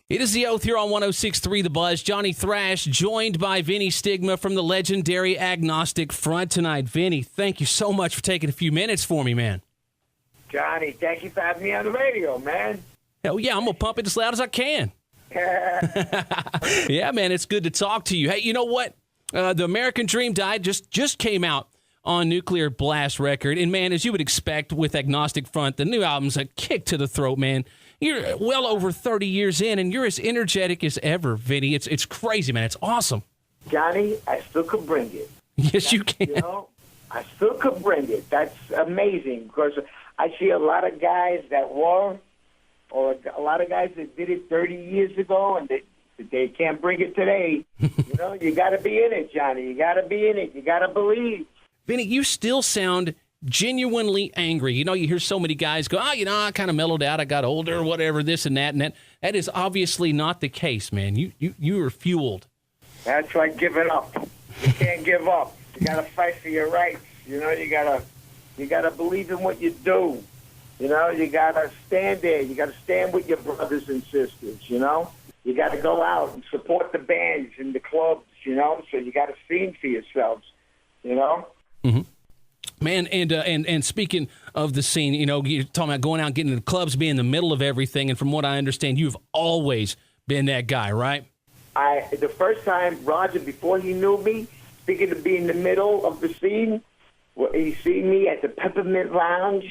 It is the Oath here on 106.3 The Buzz. Johnny Thrash joined by Vinnie Stigma from the legendary Agnostic front tonight. Vinnie, thank you so much for taking a few minutes for me, man. Johnny, thank you for having me on the radio, man. Hell yeah, I'm going to pump it as loud as I can. Yeah, man, it's good to talk to you. Hey, you know what? The American Dream Died just came out on Nuclear Blast record. And, man, as you would expect with Agnostic Front, the new album's a kick to the throat, man. You're well over 30 years in, and you're as energetic as ever, Vinny. It's crazy, man. It's awesome. Johnny, I still could bring it. Yes, you can. You know, I still could bring it. That's amazing because I see a lot of guys that were, or a lot of guys that did it 30 years ago, and they can't bring it today. You know, you got to be in it, Johnny. You got to be in it. You got to believe. Vinny, you still sound genuinely angry. You know, you hear so many guys go, I kind of mellowed out. I got older, whatever, this and that. And that is obviously not the case, man. You are fueled. That's like giving up. You can't give up. You got to fight for your rights. You know, you got to believe in what you do. You know, you got to stand there. You got to stand with your brothers and sisters, you know. You got to go out and support the bands and the clubs, you know. So you got to sing for yourselves, you know. Mm-hmm. Man, and speaking of the scene, you know, you're talking about going out and getting into the clubs, being in the middle of everything, and from what I understand, you've always been that guy, right? The first time, Roger, before he knew me, speaking of being in the middle of the scene, he seen me at the Peppermint Lounge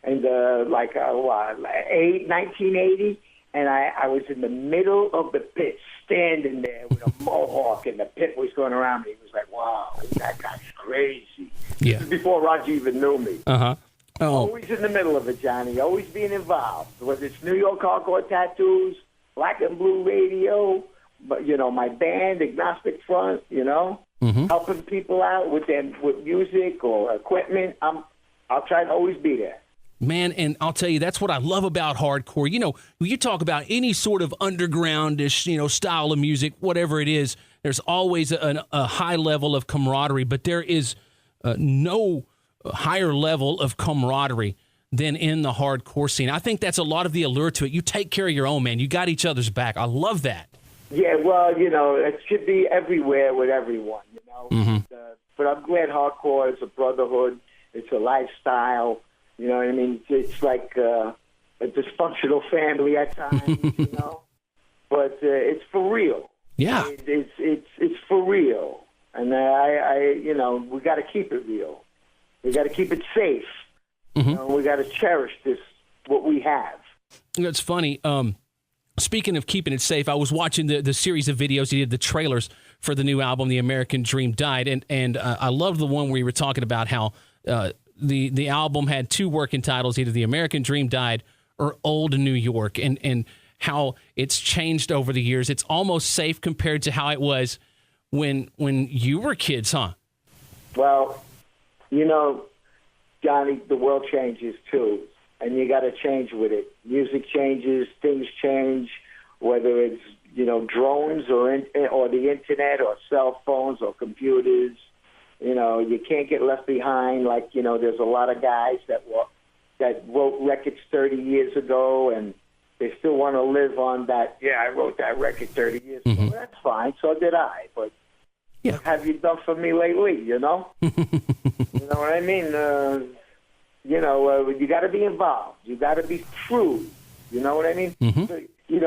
in 1980, and I was in the middle of the pit, standing there with a mohawk, and the pit was going around me. He was like, wow, that guy's crazy. Yeah. This is before Roger even knew me. Uh-huh. Oh. Always in the middle of it, Johnny. Always being involved. Whether it's New York Hardcore Tattoos, Black and Blue Radio, but, you know, my band, Agnostic Front, you know, helping people out with music or equipment. I'll try to always be there. Man, and I'll tell you, that's what I love about hardcore. You know, when you talk about any sort of undergroundish, you know, style of music, whatever it is, there's always a high level of camaraderie, but there is no higher level of camaraderie than in the hardcore scene. I think that's a lot of the allure to it. You take care of your own, man. You got each other's back. I love that. Yeah, well, you know, it should be everywhere with everyone, you know. But I'm glad hardcore is a brotherhood. It's a lifestyle. You know what I mean? It's like a dysfunctional family at times, you know. But it's for real. Yeah. It's for real. And I you know, we got to keep it real. We got to keep it safe. You know, we got to cherish what we have. You know, it's funny. Speaking of keeping it safe, I was watching the series of videos he did, the trailers for the new album, The American Dream Died, and I love the one where you were talking about how the album had two working titles, either The American Dream Died or Old New York, and how it's changed over the years. It's almost safe compared to how it was when you were kids, huh? Well, you know, Johnny, the world changes too, and you got to change with it. Music changes, things change, whether it's, you know, drones or the internet or cell phones or computers. You know, you can't get left behind. Like, you know, there's a lot of guys that wrote records 30 years ago, and they still want to live on that. Yeah, I wrote that record 30 years ago. Well, that's fine. So did I. But what have you done for me lately, you know? You know what I mean? You know, you got to be involved. You got to be true. You know what I mean? So, you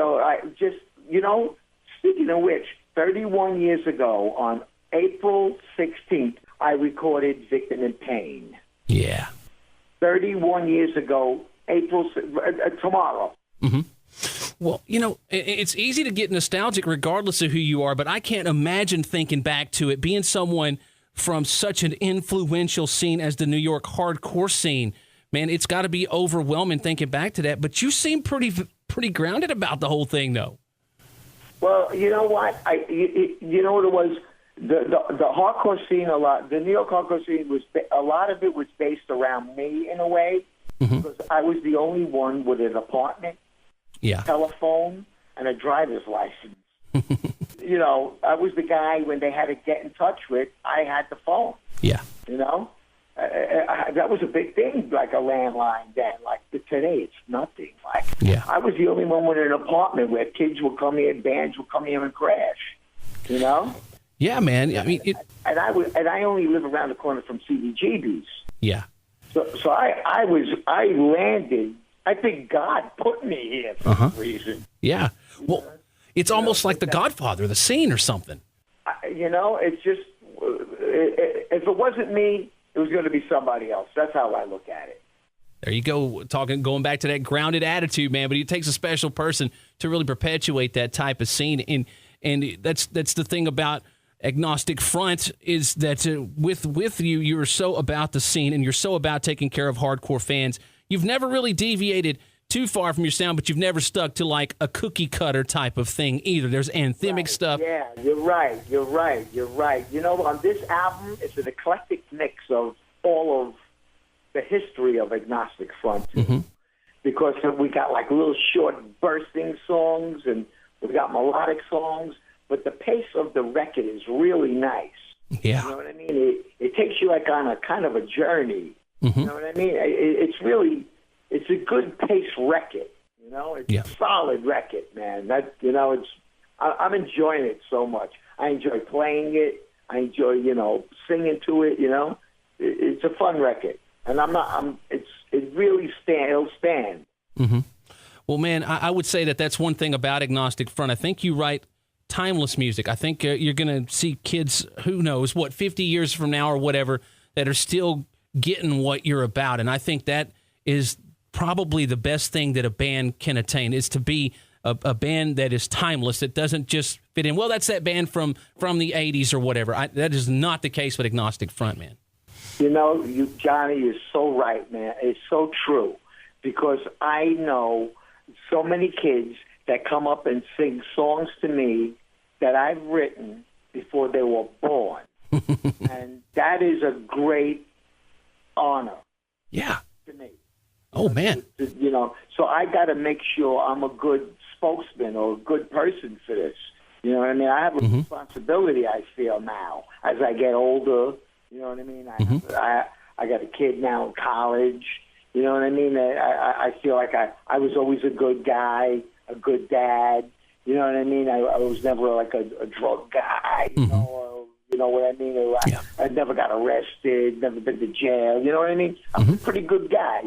know, speaking of which, 31 years ago on April 16th, I recorded Victim in Pain. Yeah. 31 years ago, tomorrow. Well, you know, it's easy to get nostalgic regardless of who you are, but I can't imagine thinking back to it, being someone from such an influential scene as the New York hardcore scene. Man, it's got to be overwhelming thinking back to that, but you seem pretty grounded about the whole thing, though. Well, you know what? You know what it was? The hardcore scene, the New York hardcore scene a lot of it was based around me in a way, because I was the only one with an apartment, telephone, and a driver's license. You know, I was the guy when they had to get in touch with. I had the phone. Yeah. You know, that was a big thing, like a landline then. Like today, it's nothing. Like I was the only one with an apartment where kids would come here, bands would come here and crash. You know? Yeah, man. I mean, and I only live around the corner from CBGB's. Yeah. So I landed. I think God put me here for some reason. Yeah. Well, it's almost like The Godfather, the scene or something. It's just if it wasn't me, it was going to be somebody else. That's how I look at it. There you go, going back to that grounded attitude, man. But it takes a special person to really perpetuate that type of scene, and that's the thing about Agnostic Front is that with you, you're so about the scene and you're so about taking care of hardcore fans. You've never really deviated too far from your sound, but you've never stuck to like a cookie cutter type of thing either. There's anthemic stuff. Yeah, you're right. On this album, it's an eclectic mix of all of the history of Agnostic Front, because we got like little short bursting songs and we've got melodic songs, but the pace of the record is really nice. Yeah. You know what I mean? It takes you like on a kind of a journey. You know what I mean? It's a good pace record. It's a solid record, man. I'm enjoying it so much. I enjoy playing it. I enjoy, singing to it. It's a fun record, and it'll stand. Well, man, I would say that's one thing about Agnostic Front. I think you write timeless music. I think you're going to see kids, who knows, 50 years from now or whatever, that are still getting what you're about. And I think that is probably the best thing that a band can attain, is to be a band that is timeless, that doesn't just fit in. Well, that's that band from the 80s or whatever. That is not the case with Agnostic Front, man. Johnny is so right, man. It's so true, because I know so many kids that come up and sing songs to me that I've written before they were born. And that is a great honor. Yeah. To me. Oh, man. So I got to make sure I'm a good spokesman or a good person for this. You know what I mean? I have a responsibility, I feel, now as I get older. You know what I mean? I got a kid now in college. You know what I mean? I feel like I was always a good guy, a good dad. You know what I mean? I was never like a drug guy, you know what I mean? I never got arrested, never been to jail. You know what I mean? I'm a pretty good guy,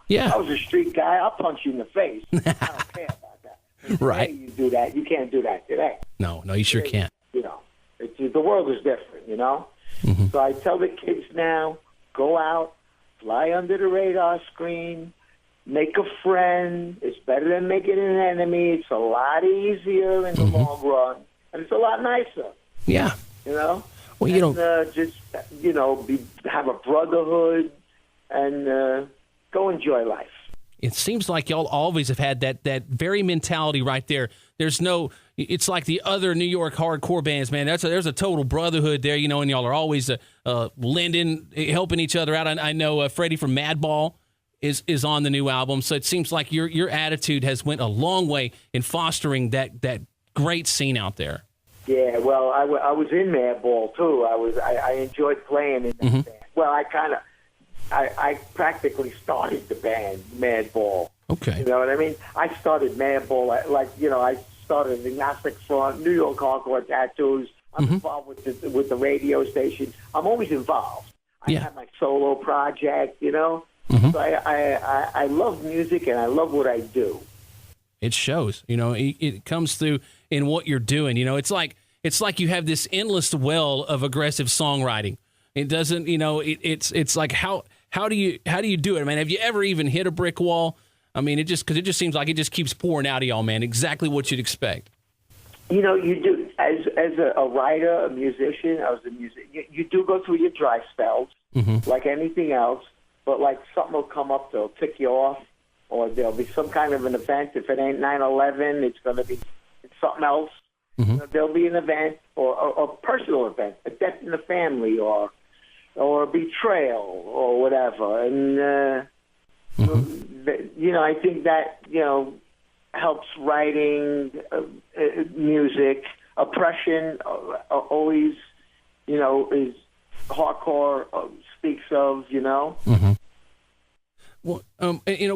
Yeah. I was a street guy. I'll punch you in the face. I don't care about that. But right. Today you do that. You can't do that today. No, you sure can't. The world is different, So I tell the kids now, go out, fly under the radar screen, make a friend. It's better than making an enemy. It's a lot easier in the long run, and it's a lot nicer. Yeah. Well, have a brotherhood and go enjoy life. It seems like y'all always have had that very mentality right there. It's like the other New York hardcore bands, man. There's a total brotherhood there, and y'all are always lending, helping each other out. I know Freddie from Madball is on the new album, so it seems like your attitude has went a long way in fostering that great scene out there. Yeah, well, I was in Madball too. I enjoyed playing in that band. Well, I practically started the band Madball. Okay. You know what I mean? I started Madball I started Agnostic Front, New York Hardcore Tattoos. I'm involved with the radio station. I'm always involved. I have my solo project, So I love music and I love what I do. It shows, it comes through in what you're doing. It's like you have this endless well of aggressive songwriting. It doesn't, it's like how do you do it, man? Have you ever even hit a brick wall? I mean, because it just seems like it just keeps pouring out of y'all, man. Exactly what you'd expect. You do as a writer, a musician. I was a musician. You do go through your dry spells, like anything else. But like something will come up that'll tick you off, or there'll be some kind of an event. If it ain't 9/11, it's going to be something else. There'll be an event or a personal event, a death in the family, or a betrayal, or whatever. And I think that helps writing music. Oppression always is hardcore speaks of, you know. Mm-hmm. Well,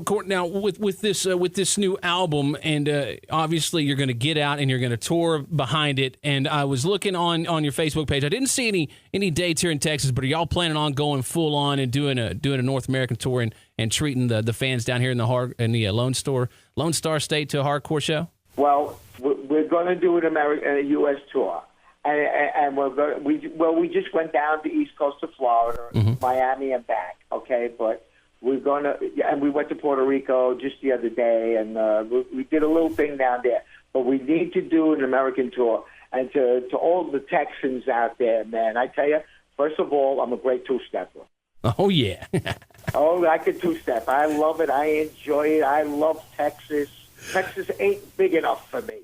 Court, now with this new album, and obviously you're going to get out and you're going to tour behind it. And I was looking on your Facebook page. I didn't see any dates here in Texas, but are y'all planning on going full on and doing a North American tour and treating the fans down here in the Lone Star State to a hardcore show? Well, we're going to do a U.S. tour. And we just went down the east coast of Florida, mm-hmm. Miami and back, okay? But we're going to, and we went to Puerto Rico just the other day, and we did a little thing down there. But we need to do an American tour. And to all the Texans out there, man, I tell you, first of all, I'm a great two-stepper. Oh, yeah. Oh, I can two-step. I love it. I enjoy it. I love Texas. Texas ain't big enough for me.